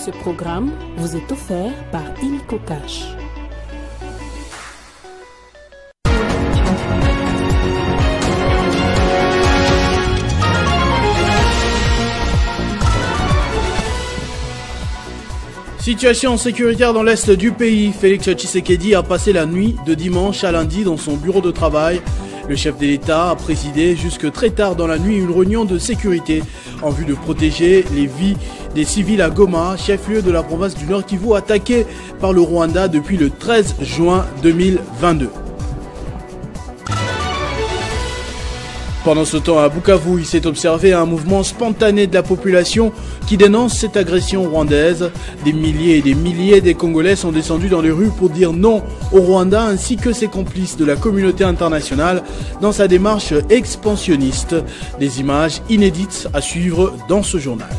Ce programme vous est offert par Illico Cash. Situation sécuritaire dans l'est du pays. Félix Tshisekedi a passé la nuit de dimanche à lundi dans son bureau de travail. Le chef de l'État a présidé jusque très tard dans la nuit une réunion de sécurité en vue de protéger les vies des civils à Goma, chef-lieu de la province du Nord Kivu, attaqué par le Rwanda depuis le 13 juin 2022. Pendant ce temps, à Bukavu, il s'est observé un mouvement spontané de la population qui dénonce cette agression rwandaise. Des milliers et des milliers de Congolais sont descendus dans les rues pour dire non au Rwanda ainsi que ses complices de la communauté internationale dans sa démarche expansionniste. Des images inédites à suivre dans ce journal.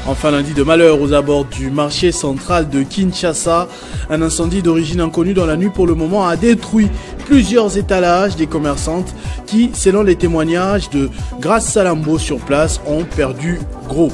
Enfin, lundi de malheur aux abords du marché central de Kinshasa. Un incendie d'origine inconnue dans la nuit pour le moment a détruit plusieurs étalages des commerçantes qui, selon les témoignages de Grace Salambo sur place, ont perdu gros.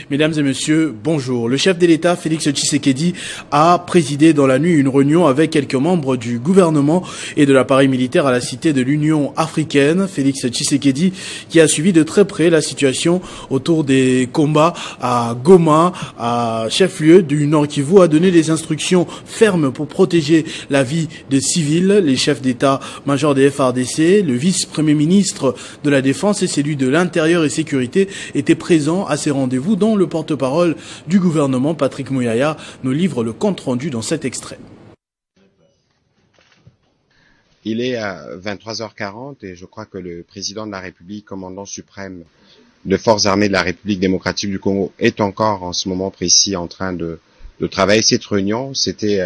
Mesdames et messieurs, bonjour. Le chef de l'État, Félix Tshisekedi, a présidé dans la nuit une réunion avec quelques membres du gouvernement et de l'appareil militaire à la Cité de l'Union africaine. Félix Tshisekedi qui a suivi de très près la situation autour des combats à Goma, à chef-lieu du Nord Kivu, a donné des instructions fermes pour protéger la vie des civils. Les chefs d'État-major des FARDC, le vice-premier ministre de la Défense et celui de l'Intérieur et Sécurité étaient présents à ces rendez-vous dont le porte-parole du gouvernement, Patrick Muyaya, nous livre le compte-rendu dans cet extrait. Il est à 23h40 et je crois que le président de la République, commandant suprême de forces armées de la République démocratique du Congo, est encore en ce moment précis en train de travailler. Cette réunion, c'était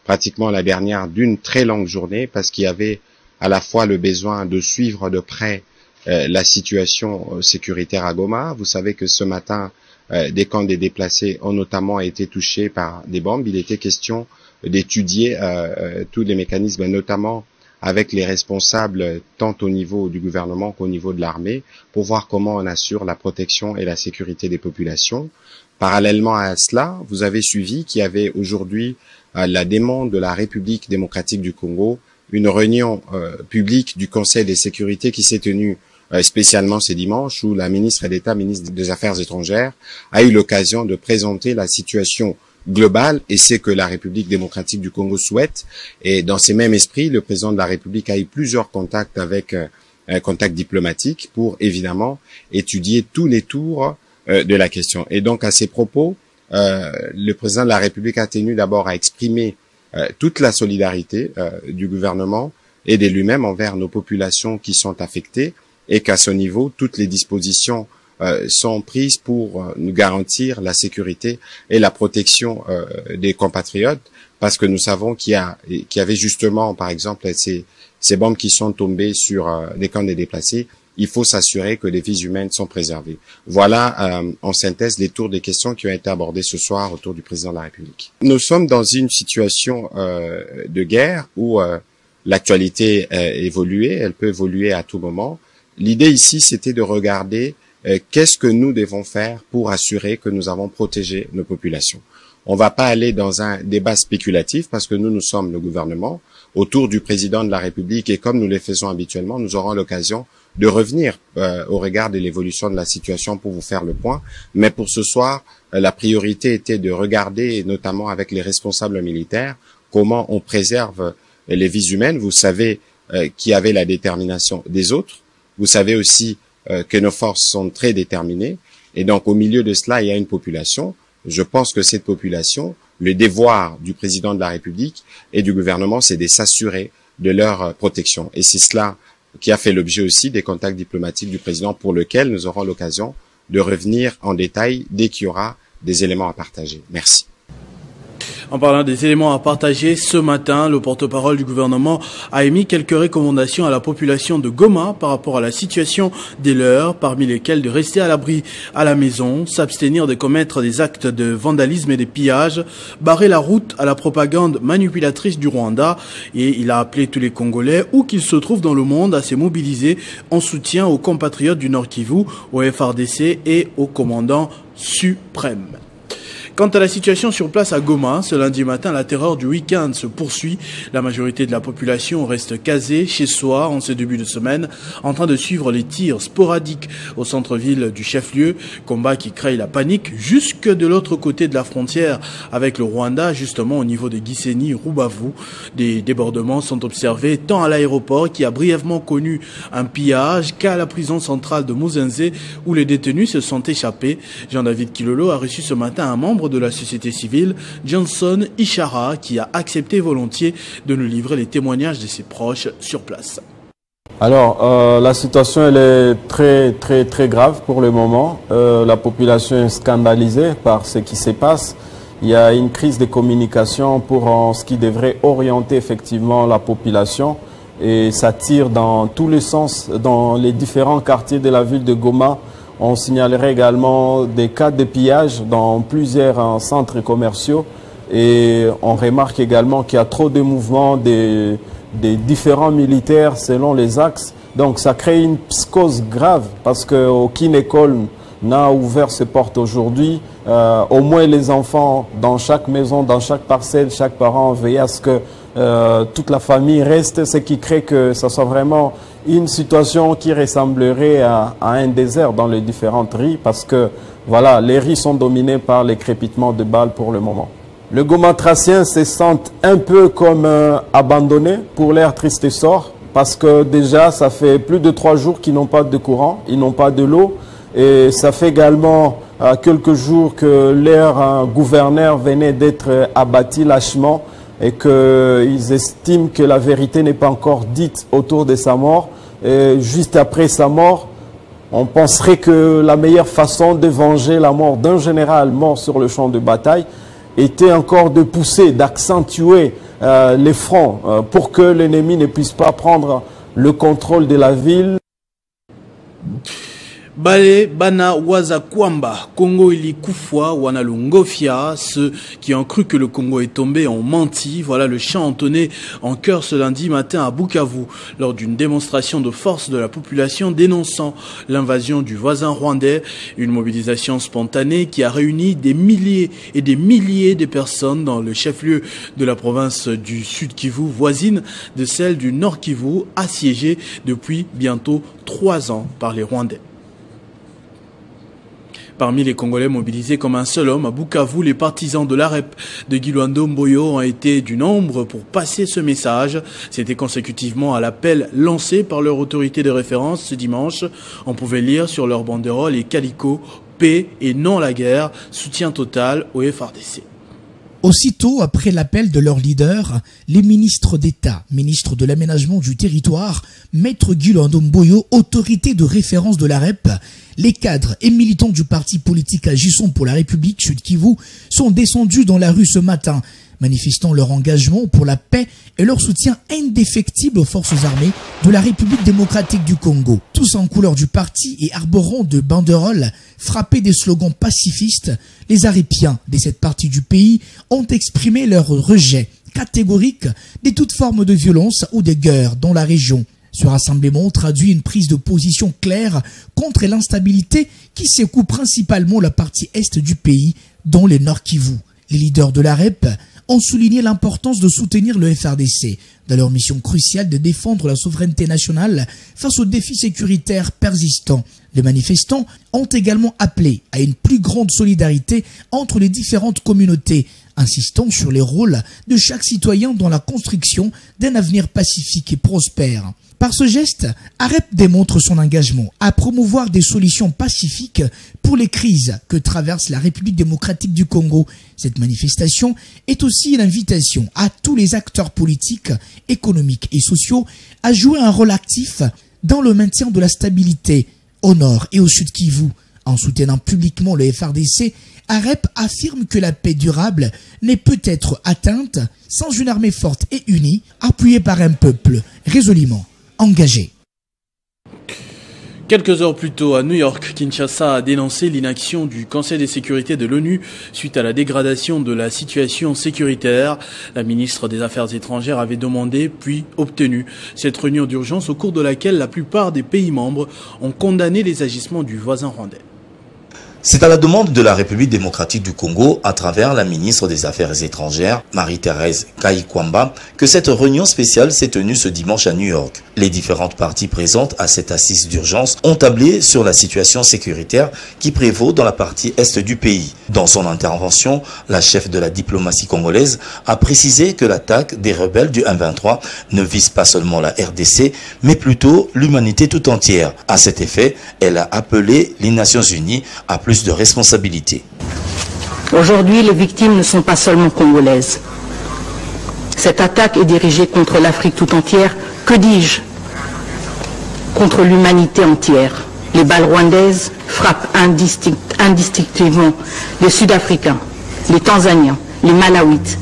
pratiquement la dernière d'une très longue journée parce qu'il y avait à la fois le besoin de suivre de près la situation sécuritaire à Goma. Vous savez que ce matin, des camps des déplacés ont notamment été touchés par des bombes. Il était question d'étudier tous les mécanismes, notamment avec les responsables tant au niveau du gouvernement qu'au niveau de l'armée, pour voir comment on assure la protection et la sécurité des populations. Parallèlement à cela, vous avez suivi qu'il y avait aujourd'hui la demande de la République démocratique du Congo, une réunion publique du Conseil de sécurité qui s'est tenue spécialement ce dimanche, où la ministre d'État, ministre des Affaires étrangères, a eu l'occasion de présenter la situation globale et c'est que la République démocratique du Congo souhaite. Et dans ces mêmes esprits, le président de la République a eu plusieurs contacts avec un contact diplomatique pour évidemment étudier tous les tours de la question. Et donc à ces propos, le président de la République a tenu d'abord à exprimer toute la solidarité du gouvernement et de lui-même envers nos populations qui sont affectées, et qu'à ce niveau, toutes les dispositions sont prises pour nous garantir la sécurité et la protection des compatriotes, parce que nous savons qu'il y avait justement, par exemple, ces bombes qui sont tombées sur des camps des déplacés. Il faut s'assurer que les vies humaines sont préservées. Voilà, en synthèse, les tours des questions qui ont été abordées ce soir autour du président de la République. Nous sommes dans une situation de guerre où l'actualité évolue, elle peut évoluer à tout moment. L'idée ici, c'était de regarder qu'est-ce que nous devons faire pour assurer que nous avons protégé nos populations. On va pas aller dans un débat spéculatif parce que nous sommes le gouvernement autour du président de la République et comme nous le faisons habituellement, nous aurons l'occasion de revenir au regard de l'évolution de la situation pour vous faire le point. Mais pour ce soir, la priorité était de regarder, notamment avec les responsables militaires, comment on préserve les vies humaines. Vous savez qu'il y avait la détermination des autres. Vous savez aussi que nos forces sont très déterminées et donc au milieu de cela, il y a une population. Je pense que cette population, le devoir du président de la République et du gouvernement, c'est de s'assurer de leur protection. Et c'est cela qui a fait l'objet aussi des contacts diplomatiques du président pour lequel nous aurons l'occasion de revenir en détail dès qu'il y aura des éléments à partager. Merci. En parlant des éléments à partager, ce matin, le porte-parole du gouvernement a émis quelques recommandations à la population de Goma par rapport à la situation des leurs, parmi lesquelles de rester à l'abri à la maison, s'abstenir de commettre des actes de vandalisme et de pillage, barrer la route à la propagande manipulatrice du Rwanda, et il a appelé tous les Congolais, où qu'ils se trouvent dans le monde, à se mobiliser en soutien aux compatriotes du Nord Kivu, au FARDC et au commandant suprême. Quant à la situation sur place à Goma, ce lundi matin, la terreur du week-end se poursuit. La majorité de la population reste casée chez soi en ce début de semaine, en train de suivre les tirs sporadiques au centre-ville du chef-lieu, combat qui crée la panique jusque de l'autre côté de la frontière avec le Rwanda, justement au niveau de Gisenyi-Rubavu. Des débordements sont observés tant à l'aéroport qui a brièvement connu un pillage qu'à la prison centrale de Muzenze où les détenus se sont échappés. Jean-David Kilolo a reçu ce matin un membre de la société civile, Johnson Ishara, qui a accepté volontiers de nous livrer les témoignages de ses proches sur place. Alors, la situation elle est très grave pour le moment. La population est scandalisée par ce qui se passe. Il y a une crise de communication pour ce qui devrait orienter effectivement la population. Et ça tire dans tous les sens, dans les différents quartiers de la ville de Goma. On signalerait également des cas de pillage dans plusieurs centres commerciaux et on remarque également qu'il y a trop de mouvements des différents militaires selon les axes. Donc ça crée une psychose grave parce qu'aucune école n'a ouvert ses portes aujourd'hui. Au moins les enfants dans chaque maison, dans chaque parcelle, chaque parent veille à ce que toute la famille reste, ce qui crée que ça soit vraiment une situation qui ressemblerait à un désert dans les différentes rues parce que voilà, les rues sont dominées par les crépitements de balles pour le moment. Les Gomatraciens se sentent un peu comme abandonnés pour leur triste sort parce que déjà ça fait plus de 3 jours qu'ils n'ont pas de courant, ils n'ont pas de l'eau et ça fait également quelques jours que leur gouverneur venait d'être abattu lâchement et qu'ils estiment que la vérité n'est pas encore dite autour de sa mort. Et juste après sa mort, on penserait que la meilleure façon de venger la mort d'un général mort sur le champ de bataille était encore de pousser, d'accentuer les fronts pour que l'ennemi ne puisse pas prendre le contrôle de la ville. Bale bana waza kwamba Congo ilikufwa wanalungofia, ceux qui ont cru que le Congo est tombé ont menti. Voilà le chant entonné en chœur ce lundi matin à Bukavu lors d'une démonstration de force de la population dénonçant l'invasion du voisin rwandais, une mobilisation spontanée qui a réuni des milliers et des milliers de personnes dans le chef-lieu de la province du Sud Kivu, voisine de celle du Nord Kivu, assiégée depuis bientôt 3 ans par les Rwandais. Parmi les Congolais mobilisés comme un seul homme à Bukavu, les partisans de l'AREP de Giluando Mboyo ont été du nombre pour passer ce message. C'était consécutivement à l'appel lancé par leur autorité de référence ce dimanche. On pouvait lire sur leur banderole les calicots « Paix et non la guerre, soutien total au FARDC ». Aussitôt après l'appel de leur leader, les ministres d'État, ministres de l'aménagement du territoire, Maître Giluando Mboyo, autorité de référence de l'AREP, les cadres et militants du parti politique Agissons pour la République Sud Kivu sont descendus dans la rue ce matin, manifestant leur engagement pour la paix et leur soutien indéfectible aux forces armées de la République démocratique du Congo. Tous en couleur du parti et arborant de banderoles frappés des slogans pacifistes, les Arépiens de cette partie du pays ont exprimé leur rejet catégorique de toute forme de violence ou de guerre dans la région. Ce rassemblement traduit une prise de position claire contre l'instabilité qui secoue principalement la partie est du pays, dont le Nord Kivu. Les leaders de l'AREP ont souligné l'importance de soutenir le FARDC dans leur mission cruciale de défendre la souveraineté nationale face aux défis sécuritaires persistants. Les manifestants ont également appelé à une plus grande solidarité entre les différentes communautés, insistant sur les rôles de chaque citoyen dans la construction d'un avenir pacifique et prospère. Par ce geste, AREP démontre son engagement à promouvoir des solutions pacifiques pour les crises que traverse la République démocratique du Congo. Cette manifestation est aussi une invitation à tous les acteurs politiques, économiques et sociaux à jouer un rôle actif dans le maintien de la stabilité au nord et au sud Kivu, En soutenant publiquement le FARDC, AREP affirme que la paix durable n'est peut-être atteinte sans une armée forte et unie, appuyée par un peuple résolument engagé. Quelques heures plus tôt, à New York, Kinshasa a dénoncé l'inaction du Conseil de sécurité de l'ONU suite à la dégradation de la situation sécuritaire. La ministre des Affaires étrangères avait demandé, puis obtenu, cette réunion d'urgence au cours de laquelle la plupart des pays membres ont condamné les agissements du voisin rwandais. C'est à la demande de la République démocratique du Congo, à travers la ministre des Affaires étrangères, Marie-Thérèse Kayikwamba, que cette réunion spéciale s'est tenue ce dimanche à New York. Les différentes parties présentes à cette assise d'urgence ont tablé sur la situation sécuritaire qui prévaut dans la partie est du pays. Dans son intervention, la chef de la diplomatie congolaise a précisé que l'attaque des rebelles du M23 ne vise pas seulement la RDC, mais plutôt l'humanité tout entière. À cet effet, elle a appelé les Nations Unies à plus de responsabilités. Aujourd'hui, les victimes ne sont pas seulement congolaises. Cette attaque est dirigée contre l'Afrique tout entière, que dis-je, contre l'humanité entière. Les balles rwandaises frappent indistinctement les Sud-Africains, les Tanzaniens, les Malawites,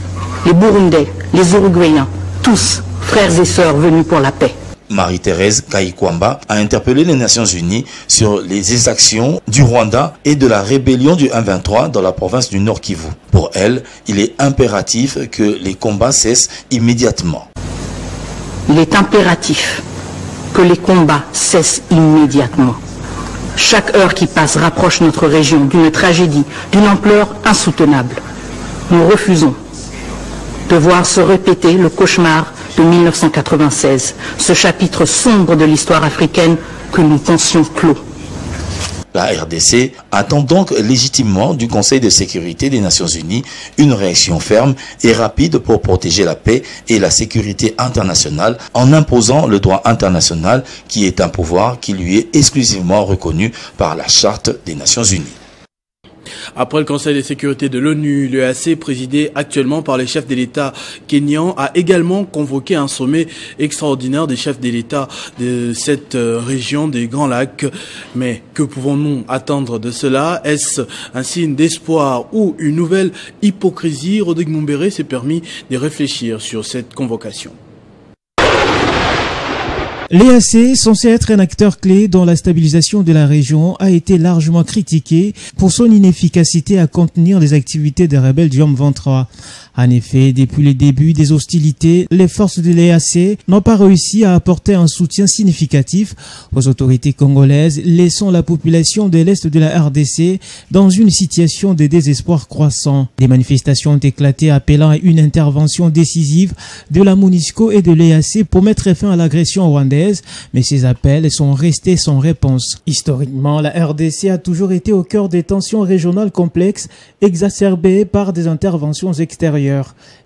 les Burundais, les Uruguayens, tous frères et sœurs venus pour la paix. Marie-Thérèse Kayikwamba a interpellé les Nations Unies sur les exactions du Rwanda et de la rébellion du M23 dans la province du Nord Kivu. Pour elle, il est impératif que les combats cessent immédiatement. Il est impératif que les combats cessent immédiatement. Chaque heure qui passe rapproche notre région d'une tragédie d'une ampleur insoutenable. Nous refusons de voir se répéter le cauchemar de 1996, ce chapitre sombre de l'histoire africaine que nous pensions clos. La RDC attend donc légitimement du Conseil de sécurité des Nations Unies une réaction ferme et rapide pour protéger la paix et la sécurité internationale en imposant le droit international qui est un pouvoir qui lui est exclusivement reconnu par la Charte des Nations Unies. Après le Conseil de sécurité de l'ONU, l'EAC, présidé actuellement par les chefs de l'État kenyans, a également convoqué un sommet extraordinaire des chefs de l'État de cette région des Grands Lacs. Mais que pouvons-nous attendre de cela? Est-ce un signe d'espoir ou une nouvelle hypocrisie? Rodrigue Mumbere s'est permis de réfléchir sur cette convocation. L'EAC, censé être un acteur clé dans la stabilisation de la région, a été largement critiqué pour son inefficacité à contenir les activités des rebelles du M23. En effet, depuis le début des hostilités, les forces de l'EAC n'ont pas réussi à apporter un soutien significatif aux autorités congolaises, laissant la population de l'Est de la RDC dans une situation de désespoir croissant. Des manifestations ont éclaté appelant à une intervention décisive de la MONUSCO et de l'EAC pour mettre fin à l'agression rwandaise, mais ces appels sont restés sans réponse. Historiquement, la RDC a toujours été au cœur des tensions régionales complexes exacerbées par des interventions extérieures.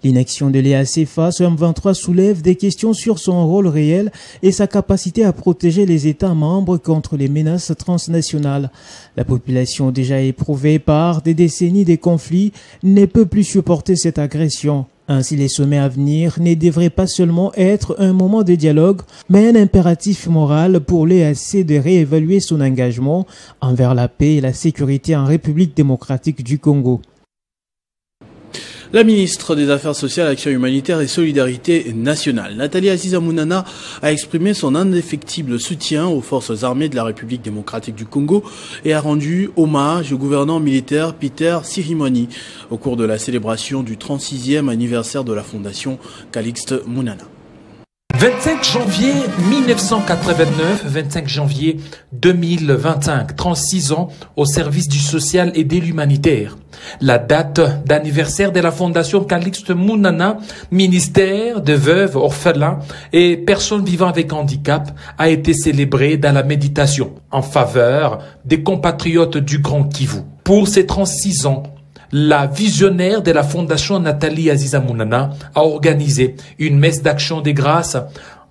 L'inaction de l'EAC face au M23 soulève des questions sur son rôle réel et sa capacité à protéger les États membres contre les menaces transnationales. La population déjà éprouvée par des décennies de conflits ne peut plus supporter cette agression. Ainsi, les sommets à venir ne devraient pas seulement être un moment de dialogue, mais un impératif moral pour l'EAC de réévaluer son engagement envers la paix et la sécurité en République démocratique du Congo. La ministre des Affaires sociales, Action humanitaire et solidarité nationale, Nathalie Aziza Mounana, a exprimé son indéfectible soutien aux forces armées de la République démocratique du Congo et a rendu hommage au gouverneur militaire Peter Sirimwani au cours de la célébration du 36e anniversaire de la fondation Calixte Mounana. 25 janvier 1989, 25 janvier 2025, 36 ans au service du social et de l'humanitaire. La date d'anniversaire de la fondation Calixte Mounana, ministère de veuves, orphelins et personnes vivant avec handicap, a été célébrée dans la méditation en faveur des compatriotes du Grand Kivu. Pour ces 36 ans, la visionnaire de la fondation Nathalie Aziza Mounana a organisé une messe d'action des grâces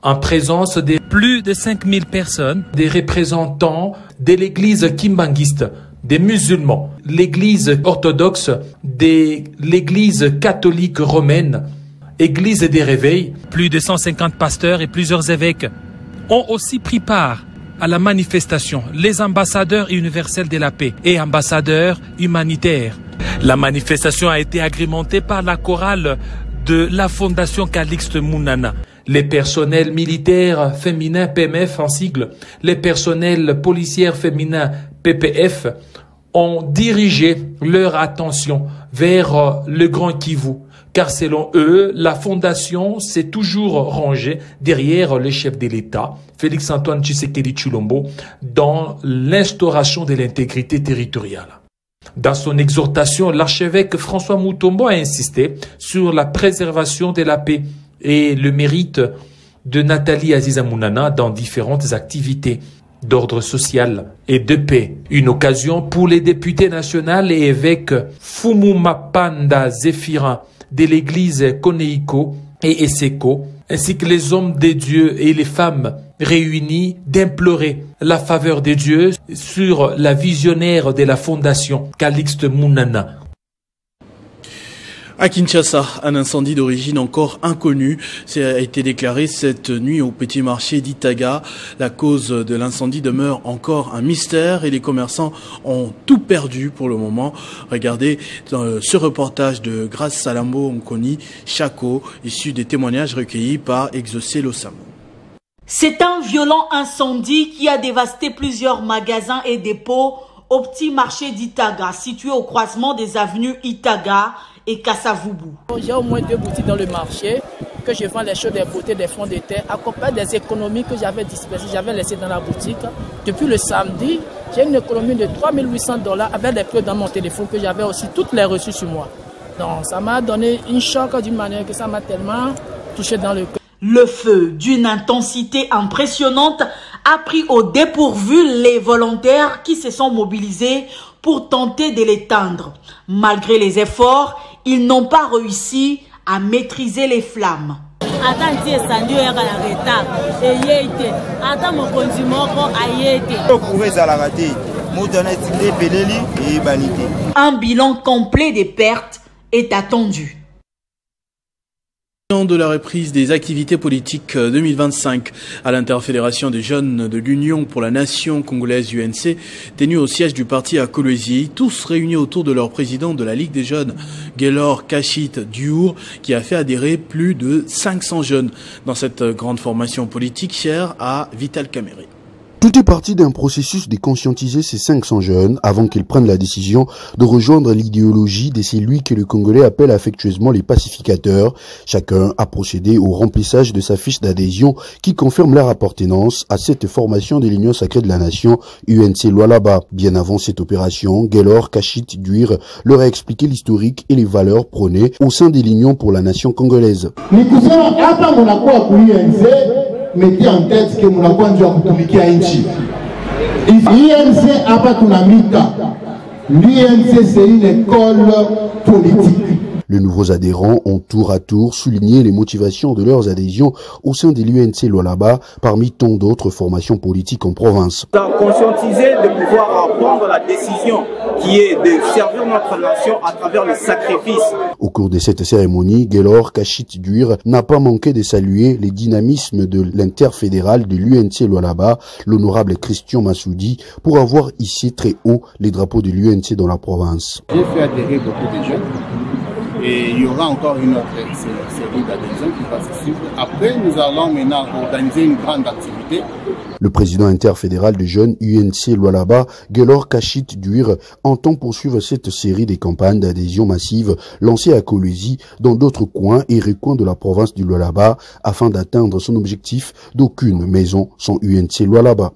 en présence de plus de 5000 personnes, des représentants de l'église kimbanguiste, des musulmans, l'église orthodoxe, de l'église catholique romaine, église des réveils. Plus de 150 pasteurs et plusieurs évêques ont aussi pris part à la manifestation les ambassadeurs universels de la paix et ambassadeurs humanitaires. La manifestation a été agrémentée par la chorale de la Fondation Calixte Mounana. Les personnels militaires féminins PMF en sigle, les personnels policiers féminins PPF ont dirigé leur attention vers le Grand Kivu. Car selon eux, la fondation s'est toujours rangée derrière le chef de l'État, Félix-Antoine Tshisekedi Tshilombo, dans l'instauration de l'intégrité territoriale. Dans son exhortation, l'archevêque François Mutombo a insisté sur la préservation de la paix et le mérite de Nathalie Aziza Mounana dans différentes activités d'ordre social et de paix. Une occasion pour les députés nationaux et évêques Fumumapanda Zéphirin de l'église Koneiko et Eseko, ainsi que les hommes de Dieu et les femmes réunis d'implorer la faveur de Dieu sur la visionnaire de la fondation Calixte Mounana. À Kinshasa, un incendie d'origine encore inconnue a été déclaré cette nuit au petit marché d'Itaga. La cause de l'incendie demeure encore un mystère et les commerçants ont tout perdu pour le moment. Regardez ce reportage de Grace Salambo Nkoni Chako, issu des témoignages recueillis par Exaucé Losamo. C'est un violent incendie qui a dévasté plusieurs magasins et dépôts au petit marché d'Itaga, situé au croisement des avenues Itaga et Kassavubu. J'ai au moins 2 boutiques dans le marché, que je vends les choses des beautés, des fonds de terre, accompagné des économies que j'avais dispersées, j'avais laissées dans la boutique. Depuis le samedi, j'ai une économie de $3 800 avec les prix dans mon téléphone que j'avais aussi toutes les reçus sur moi. Donc ça m'a donné une choc d'une manière que ça m'a tellement touché dans le cœur. Le feu, d'une intensité impressionnante, a pris au dépourvu les volontaires qui se sont mobilisés pour tenter de l'éteindre. Malgré les efforts, ils n'ont pas réussi à maîtriser les flammes. Un bilan complet des pertes est attendu. De la reprise des activités politiques 2025 à l'interfédération des jeunes de l'Union pour la nation congolaise UNC, tenue au siège du parti à Kolwezi, tous réunis autour de leur président de la Ligue des jeunes, Gaylor Kashit Diour, qui a fait adhérer plus de 500 jeunes dans cette grande formation politique chère à Vital Kamerhe. Tout est parti d'un processus de conscientiser ces 500 jeunes avant qu'ils prennent la décision de rejoindre l'idéologie de celui que le Congolais appelle affectueusement les pacificateurs. Chacun a procédé au remplissage de sa fiche d'adhésion qui confirme leur appartenance à cette formation de l'Union sacrée de la nation UNC Lualaba. Bien avant cette opération, Gaylor Kashit Diour leur a expliqué l'historique et les valeurs prônées au sein de l'Union pour la nation congolaise. Mettez en tête que Moulakwandja kutumikia nchi. INC hapa tunamita. L'INC c'est une école politique. Les nouveaux adhérents ont tour à tour souligné les motivations de leurs adhésions au sein de l'UNC Lualaba parmi tant d'autres formations politiques en province. Conscientiser de pouvoir prendre la décision qui est de servir notre nation à travers le sacrifice. Au cours de cette cérémonie, Gaylor Kashit Diour n'a pas manqué de saluer les dynamismes de l'interfédéral de l'UNC Lualaba, l'honorable Christian Massoudi, pour avoir hissé très haut les drapeaux de l'UNC dans la province. J'ai fait adhérer beaucoup de jeunes. Et il y aura encore une autre série d'adhésions qui va se suivre. Après, nous allons maintenant organiser une grande activité. Le président interfédéral de jeunes UNC Lualaba, Gaylor Kashit Diour, entend poursuivre cette série de campagnes d'adhésion massive lancées à Kolwezi dans d'autres coins et recoins de la province du Lualaba afin d'atteindre son objectif d'aucune maison sans UNC Lualaba.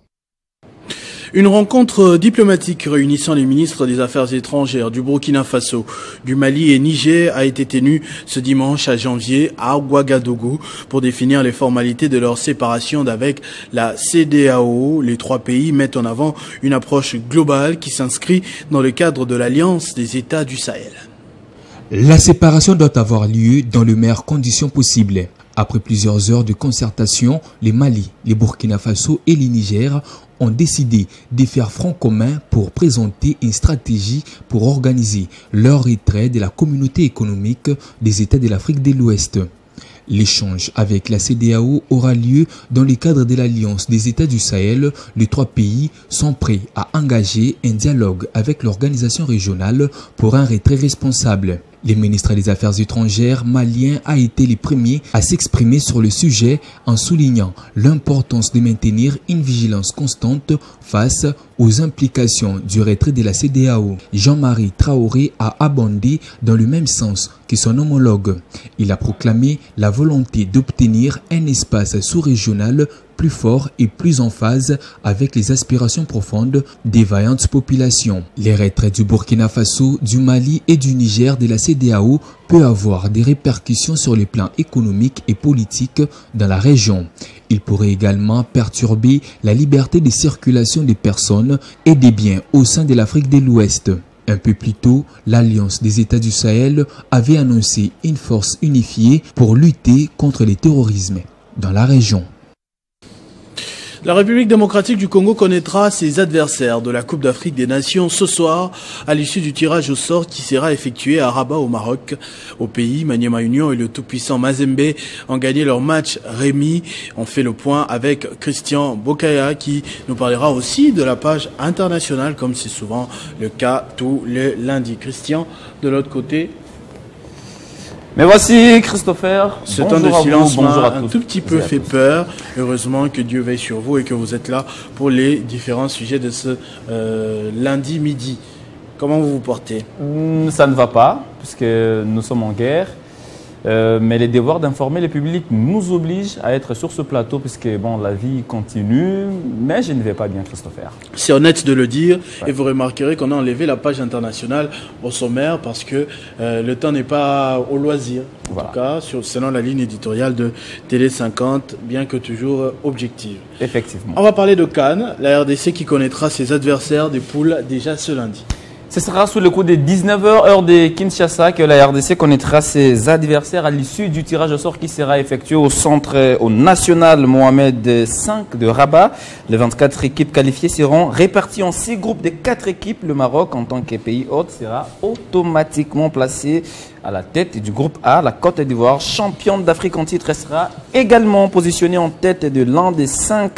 Une rencontre diplomatique réunissant les ministres des Affaires étrangères du Burkina Faso, du Mali et Niger a été tenue ce dimanche à janvier à Ouagadougou pour définir les formalités de leur séparation d'avec la CEDEAO. Les 3 pays mettent en avant une approche globale qui s'inscrit dans le cadre de l'Alliance des États du Sahel. La séparation doit avoir lieu dans les meilleures conditions possibles. Après plusieurs heures de concertation, les Mali, les Burkina Faso et les Niger ont décidé de faire front commun pour présenter une stratégie pour organiser leur retrait de la communauté économique des États de l'Afrique de l'Ouest. L'échange avec la CEDEAO aura lieu dans le cadre de l'Alliance des États du Sahel. Les 3 pays sont prêts à engager un dialogue avec l'organisation régionale pour un retrait responsable. Le ministre des Affaires étrangères malien a été le premier à s'exprimer sur le sujet en soulignant l'importance de maintenir une vigilance constante face aux implications du retrait de la CEDEAO. Jean-Marie Traoré a abondé dans le même sens que son homologue. Il a proclamé la volonté d'obtenir un espace sous-régional plus fort et plus en phase avec les aspirations profondes des vaillantes populations. Les retraits du Burkina Faso, du Mali et du Niger de la CEDEAO peut avoir des répercussions sur les plans économiques et politiques dans la région. Il pourrait également perturber la liberté de circulation des personnes et des biens au sein de l'Afrique de l'Ouest. Un peu plus tôt, l'Alliance des États du Sahel avait annoncé une force unifiée pour lutter contre le terrorisme dans la région. La République démocratique du Congo connaîtra ses adversaires de la Coupe d'Afrique des Nations ce soir à l'issue du tirage au sort qui sera effectué à Rabat au Maroc. Au pays, Maniema Union et le tout-puissant Mazembe ont gagné leur match remis. On fait le point avec Christian Bokaya qui nous parlera aussi de la page internationale comme c'est souvent le cas tous les lundis. Christian, de l'autre côté. Mais voici Christopher. Ce temps de silence m'a un tout petit peu fait peur. Heureusement que Dieu veille sur vous et que vous êtes là pour les différents sujets de ce lundi midi. Comment vous vous portez? Ça ne va pas, puisque nous sommes en guerre. Mais les devoirs d'informer le public nous obligent à être sur ce plateau puisque bon, la vie continue, mais je ne vais pas bien, Christopher. C'est honnête de le dire, ouais. Et vous remarquerez qu'on a enlevé la page internationale au sommaire parce que le temps n'est pas au loisir. En tout cas, selon la ligne éditoriale de Télé 50, bien que toujours objective. Effectivement. On va parler de Cannes, la RDC qui connaîtra ses adversaires des poules déjà ce lundi. Ce sera sous le coup des 19h heure de Kinshasa que la RDC connaîtra ses adversaires à l'issue du tirage au sort qui sera effectué au national Mohamed V de Rabat. Les 24 équipes qualifiées seront réparties en 6 groupes de 4 équipes. Le Maroc, en tant que pays hôte, sera automatiquement placé à la tête du groupe A. La Côte d'Ivoire, championne d'Afrique en titre, sera également positionnée en tête de l'un des 5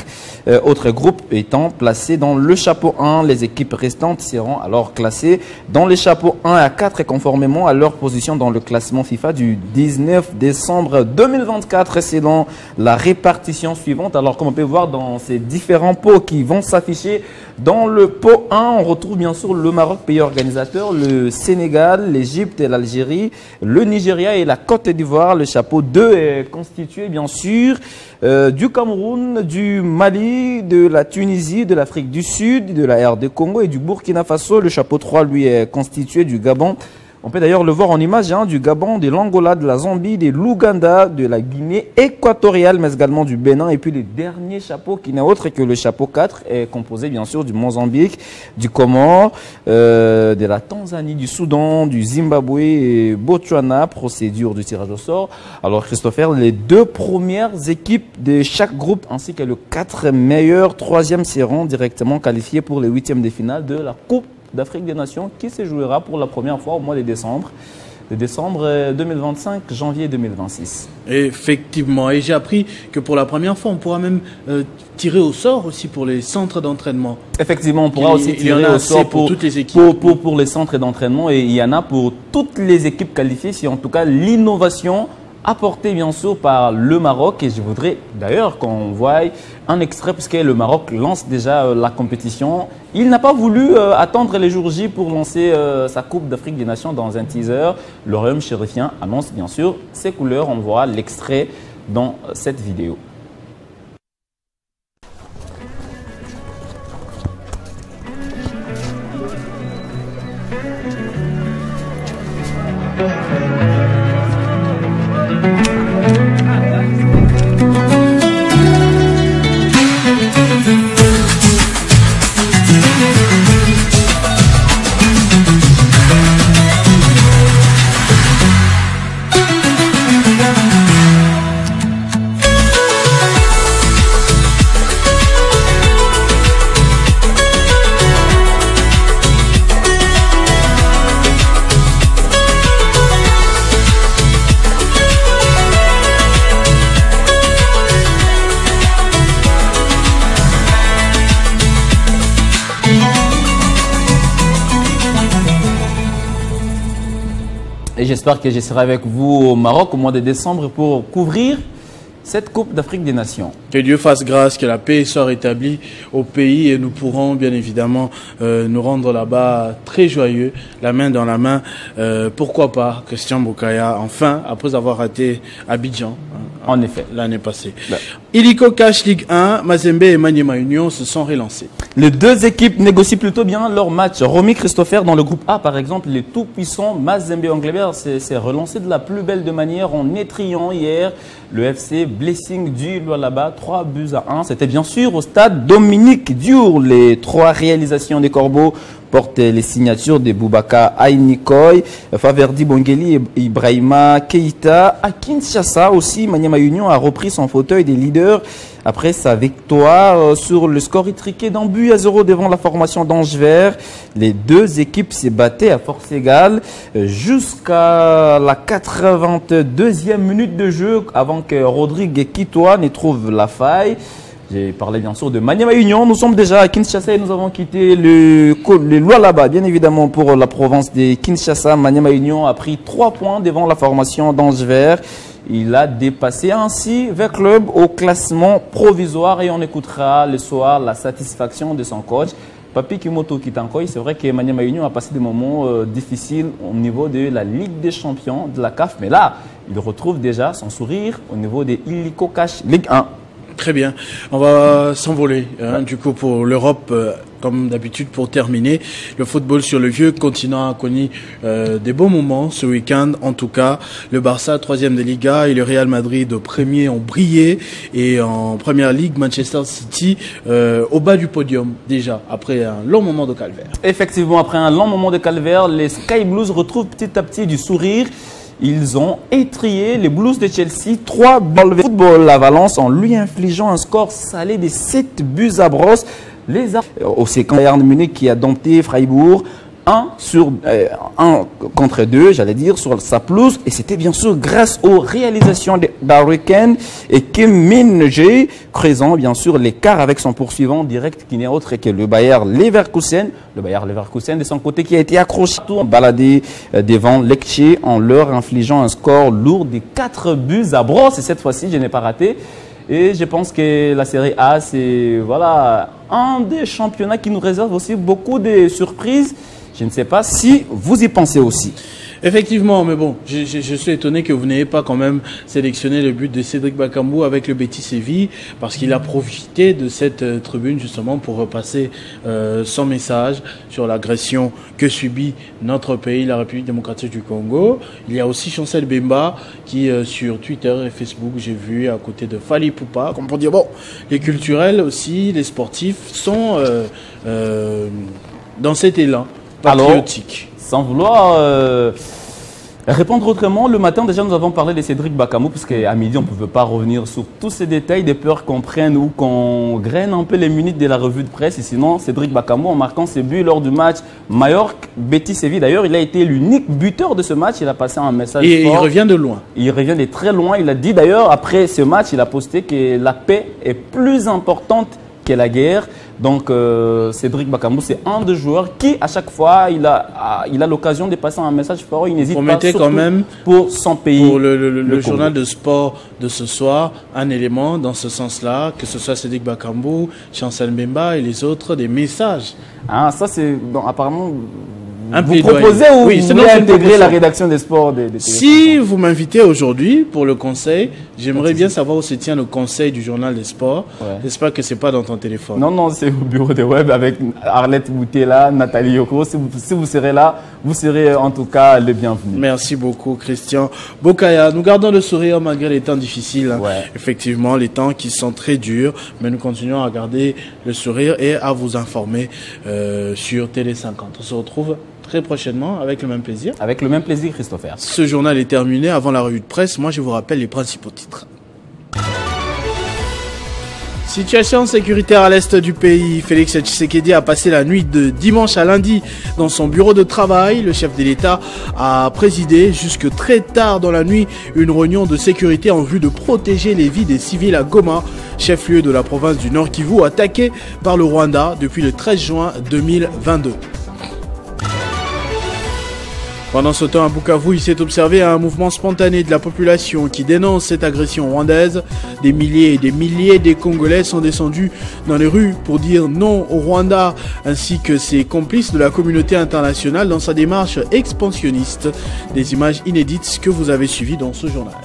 autres groupes étant placés dans le chapeau 1. Les équipes restantes seront alors classées dans les chapeaux 1 à 4 conformément à leur position dans le classement FIFA du 19 décembre 2024 selon la répartition suivante. Alors comme on peut voir dans ces différents pots qui vont s'afficher, dans le pot 1, on retrouve bien sûr le Maroc, pays organisateur, le Sénégal, l'Égypte et l'Algérie, le Nigeria et la Côte d'Ivoire. Le chapeau 2 est constitué bien sûr du Cameroun, du Mali, de la Tunisie, de l'Afrique du Sud, de la RD Congo et du Burkina Faso. Le chapeau 3, lui, est constitué du Gabon. On peut d'ailleurs le voir en image, du Gabon, de l'Angola, de la Zambie, de l'Ouganda, de la Guinée équatoriale, mais également du Bénin. Et puis le dernier chapeau, qui n'est autre que le chapeau 4, est composé bien sûr du Mozambique, du Comore, de la Tanzanie, du Soudan, du Zimbabwe et Botswana. Procédure du tirage au sort. Alors Christopher, les 2 premières équipes de chaque groupe, ainsi que les 4 meilleurs 3e seront directement qualifiés pour les 8e de finale de la Coupe d'Afrique des Nations qui se jouera pour la première fois au mois de décembre 2025, janvier 2026. Effectivement, et j'ai appris que pour la première fois, on pourra même tirer au sort aussi pour les centres d'entraînement. Effectivement, on pourra aussi tirer au sort pour toutes les équipes. Pour les centres d'entraînement et il y en a pour toutes les équipes qualifiées, c'est en tout cas l'innovation apporté bien sûr par le Maroc et je voudrais d'ailleurs qu'on voie un extrait puisque le Maroc lance déjà la compétition. Il n'a pas voulu attendre les jours J pour lancer sa Coupe d'Afrique des Nations dans un teaser. Le Royaume chérifien annonce bien sûr ses couleurs. On voit l'extrait dans cette vidéo. Et j'espère que je serai avec vous au Maroc au mois de décembre pour couvrir cette Coupe d'Afrique des Nations. Que Dieu fasse grâce, que la paix soit rétablie au pays et nous pourrons bien évidemment nous rendre là-bas très joyeux, la main dans la main. Pourquoi pas, Christian Bokaya, enfin, après avoir raté Abidjan. En effet. L'année passée. Ouais. Illico Cash Ligue 1, Mazembe et Maniema Union se sont relancés. Les deux équipes négocient plutôt bien leur match. Romy Christopher dans le groupe A, par exemple, les tout-puissants Mazembe Anglebert s'est relancé de la plus belle de manière en étriant hier le FC Blessing du Lualaba, 3-1. C'était bien sûr au stade Dominique Diour. Les 3 réalisations des Corbeaux portent les signatures de Boubaka Ainikoy, Faverdi Bongeli et Ibrahima Keita. À Kinshasa aussi, Maniema Union a repris son fauteuil des leaders après sa victoire sur le score étriqué d'un but à 0 devant la formation d'Ange Vert. Les deux équipes s'est battaient à force égale jusqu'à la 82e minute de jeu avant que Rodrigue Kitoa ne trouve la faille. J'ai parlé bien sûr de Maniema Union. Nous sommes déjà à Kinshasa et nous avons quitté le Lualaba, bien évidemment, pour la province de Kinshasa. Maniema Union a pris 3 points devant la formation d'Ange Vert. Il a dépassé ainsi vers club au classement provisoire et on écoutera le soir la satisfaction de son coach. Papi Kimoto Kitankoy, c'est vrai que Maniema Union a passé des moments difficiles au niveau de la Ligue des Champions de la CAF. Mais là, il retrouve déjà son sourire au niveau des Illico Cash Ligue 1. Très bien. On va s'envoler du coup pour l'Europe, comme d'habitude pour terminer. Le football sur le vieux continent a connu des beaux moments ce week-end. En tout cas, le Barça, 3e de Liga, et le Real Madrid, premier, ont brillé. Et en Première Ligue, Manchester City au bas du podium déjà, après un long moment de calvaire. Effectivement, après un long moment de calvaire, les Sky Blues retrouvent petit à petit du sourire. Ils ont étrié les Blues de Chelsea 3 balles de football à Valence en lui infligeant un score salé de 7 buts à brosse. Au séquence Bayern Munich qui a dompté Freiburg 1 contre 2, j'allais dire, sur sa pelouse. Et c'était bien sûr grâce aux réalisations d'Harry Kane et Kim Min-jae, creusant bien sûr l'écart avec son poursuivant direct qui n'est autre que le Bayer Leverkusen. Le Bayer Leverkusen de son côté qui a été accroché, baladé devant Lecce en leur infligeant un score lourd de 4 buts à brosse. Et cette fois-ci, je n'ai pas raté. Et je pense que la Série A, c'est voilà, un des championnats qui nous réserve aussi beaucoup de surprises. Je ne sais pas si vous y pensez aussi. Effectivement, mais bon, je suis étonné que vous n'ayez pas quand même sélectionné le but de Cédric Bakambu avec le Betis Séville, parce qu'il a profité de cette tribune justement pour repasser son message sur l'agression que subit notre pays, la République démocratique du Congo. Il y a aussi Chancel Bemba qui sur Twitter et Facebook, j'ai vu à côté de Fali Poupa, comme pour dire bon, les culturels aussi, les sportifs sont dans cet élan patriotique. Alors, sans vouloir répondre autrement, le matin déjà nous avons parlé de Cédric Bakambu, parce qu'à midi on ne pouvait pas revenir sur tous ces détails, de peur qu'on prenne ou qu'on graine un peu les minutes de la revue de presse. Et sinon, Cédric Bakambu, en marquant ses buts lors du match Mallorca-Betis Séville, d'ailleurs il a été l'unique buteur de ce match, il a passé un message et fort. Il revient de loin. Il revient de très loin, il a dit d'ailleurs après ce match, il a posté que la paix est plus importante que la guerre. Donc Cédric Bakambu, c'est un des joueurs qui, à chaque fois, il a l'occasion de passer un message fort. Il n'hésite pas, surtout quand même pour son pays. Pour le journal de sport de ce soir, un élément dans ce sens-là, que ce soit Cédric Bakambu, Chancel Mbemba et les autres, des messages. Ah, ça c'est apparemment. Vous proposez ou vous voulez intégrer la rédaction des sports des Si vous m'invitez aujourd'hui pour le conseil, j'aimerais bien savoir où se tient le conseil du journal des sports. Ouais. J'espère que ce n'est pas dans ton téléphone. Non, c'est au bureau de web avec Arlette Boutella, Nathalie Yoko. Si vous serez là, vous serez en tout cas le bienvenu. Merci beaucoup, Christian Bokaya. Nous gardons le sourire malgré les temps difficiles. Ouais. Effectivement, les temps qui sont très durs, mais nous continuons à garder le sourire et à vous informer sur Télé 50. On se retrouve très prochainement avec le même plaisir. Avec le même plaisir, Christopher. Ce journal est terminé. Avant la revue de presse, moi je vous rappelle les principaux titres. Situation sécuritaire à l'est du pays. Félix Tshisekedi a passé la nuit de dimanche à lundi dans son bureau de travail. Le chef de l'État a présidé jusque très tard dans la nuit une réunion de sécurité en vue de protéger les vies des civils à Goma, chef-lieu de la province du Nord Kivu, attaqué par le Rwanda depuis le 13 juin 2022. Pendant ce temps, à Bukavu, il s'est observé un mouvement spontané de la population qui dénonce cette agression rwandaise. Des milliers et des milliers de Congolais sont descendus dans les rues pour dire non au Rwanda, ainsi que ses complices de la communauté internationale dans sa démarche expansionniste. Des images inédites que vous avez suivies dans ce journal.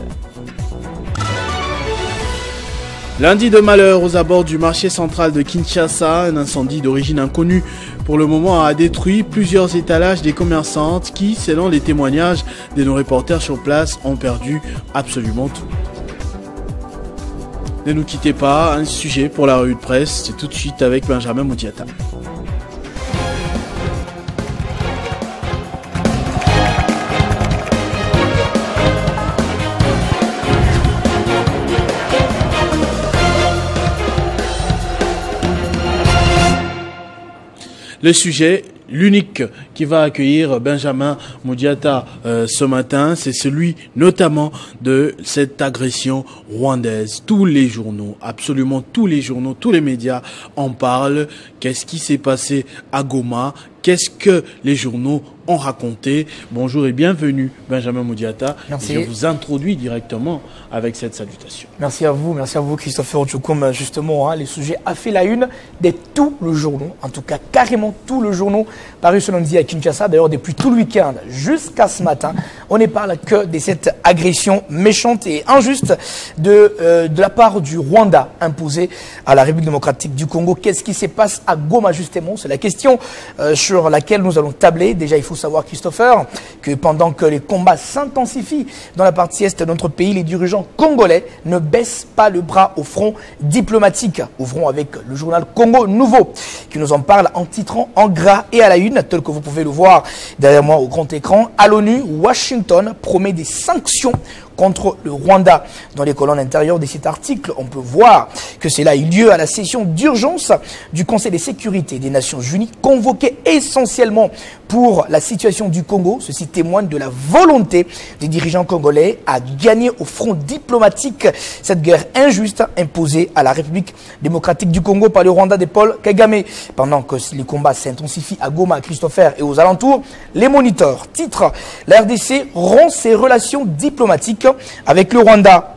Lundi de malheur aux abords du marché central de Kinshasa, un incendie d'origine inconnue pour le moment a détruit plusieurs étalages des commerçantes qui, selon les témoignages de nos reporters sur place, ont perdu absolument tout. Ne nous quittez pas, un sujet pour la revue de presse, c'est tout de suite avec Benjamin Moudiata. Le sujet, l'unique qui va accueillir Benjamin Moudiata ce matin, c'est celui notamment de cette agression rwandaise. Tous les journaux, absolument tous les journaux, tous les médias en parlent. Qu'est-ce qui s'est passé à Goma? Qu'est-ce que les journaux ont raconté? Bonjour et bienvenue Benjamin Moudiata. Merci. Je vous introduis directement avec cette salutation. Merci à vous Christopher Ochoum. Justement, les sujets a fait la une de tous les journaux, en tout cas carrément tous les journaux parus ce lundi à Kinshasa. D'ailleurs, depuis tout le week-end jusqu'à ce matin, on ne parle que de cette agression méchante et injuste de la part du Rwanda imposée à la République démocratique du Congo. Qu'est-ce qui se passe à Goma justement? C'est la question sur laquelle nous allons tabler. Déjà, il faut savoir, Christopher, que pendant que les combats s'intensifient dans la partie est de notre pays, les dirigeants congolais ne baissent pas le bras au front diplomatique. Ouvrons avec le journal Congo Nouveau, qui nous en parle en titrant en gras et à la une, tel que vous pouvez le voir derrière moi au grand écran. À l'ONU, Washington promet des sanctions contre le Rwanda. Dans les colonnes intérieures de cet article, on peut voir que cela a eu lieu à la session d'urgence du Conseil de sécurité des Nations Unies, convoqué essentiellement pour la situation du Congo. Ceci témoigne de la volonté des dirigeants congolais à gagner au front diplomatique cette guerre injuste imposée à la République démocratique du Congo par le Rwanda de Paul Kagame. Pendant que les combats s'intensifient à Goma, Christopher, et aux alentours, les moniteurs titrent « La RDC rompt ses relations diplomatiques avec le Rwanda ».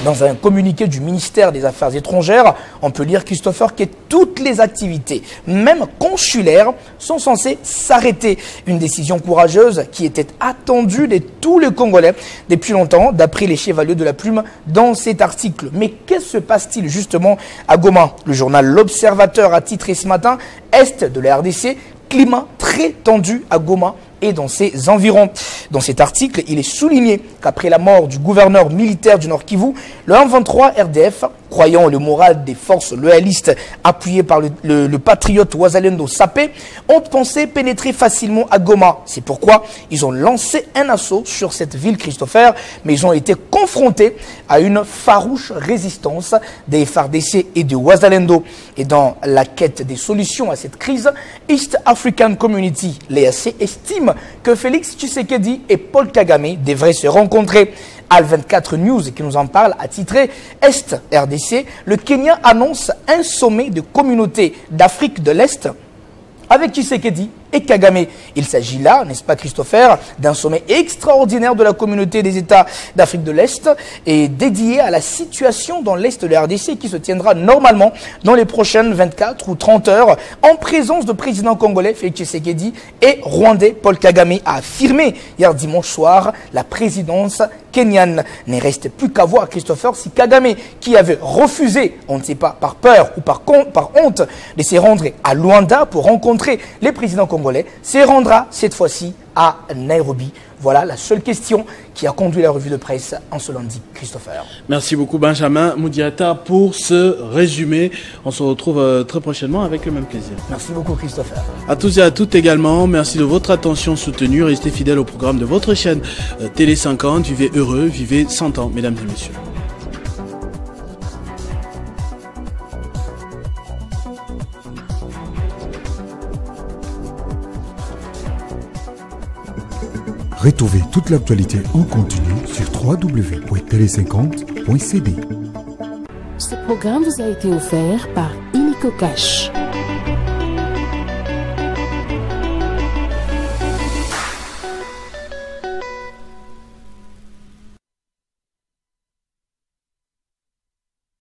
Dans un communiqué du ministère des Affaires étrangères, on peut lire, Christopher, que toutes les activités, même consulaires, sont censées s'arrêter. Une décision courageuse qui était attendue de tous les Congolais depuis longtemps, d'après les chevaliers de la plume dans cet article. Mais qu'est-ce se passe-t-il justement à Goma? Le journal L'Observateur a titré ce matin « Est de la RDC, climat très tendu à Goma ». Et dans ses environs. Dans cet article, il est souligné qu'après la mort du gouverneur militaire du Nord Kivu, le M23 RDF, croyant le moral des forces loyalistes appuyées par le patriote Wazalendo Sapé, ont pensé pénétrer facilement à Goma. C'est pourquoi ils ont lancé un assaut sur cette ville, Christopher, mais ils ont été confrontés à une farouche résistance des FARDC et de Wazalendo. Et dans la quête des solutions à cette crise, East African Community, l'EAC, estime que Félix Tshisekedi et Paul Kagame devraient se rencontrer. Al24 News, qui nous en parle, a titré « Est RDC, le Kenya annonce un sommet de communauté d'Afrique de l'Est avec Tshisekedi et Kagame ». Il s'agit là, n'est-ce pas Christopher, d'un sommet extraordinaire de la communauté des États d'Afrique de l'Est et dédié à la situation dans l'Est de la RDC qui se tiendra normalement dans les prochaines 24 ou 30 heures en présence de président congolais Félix Tshisekedi et rwandais Paul Kagame, a affirmé hier dimanche soir la présidence kenyane. Ne reste plus qu'à voir, Christopher, si Kagame, qui avait refusé, on ne sait pas par peur ou par honte, de se rendre à Luanda pour rencontrer les présidents congolais, se rendra cette fois-ci à Nairobi. Voilà la seule question qui a conduit la revue de presse en ce lundi, Christopher. Merci beaucoup Benjamin Moudiata pour ce résumé. On se retrouve très prochainement avec le même plaisir. Merci beaucoup Christopher. À tous et à toutes également, merci de votre attention soutenue. Restez fidèles au programme de votre chaîne Télé 50. Vivez heureux, vivez 100 ans, mesdames et messieurs. Retrouvez toute l'actualité en continu sur www.tele50.cd. Ce programme vous a été offert par Illico Cash.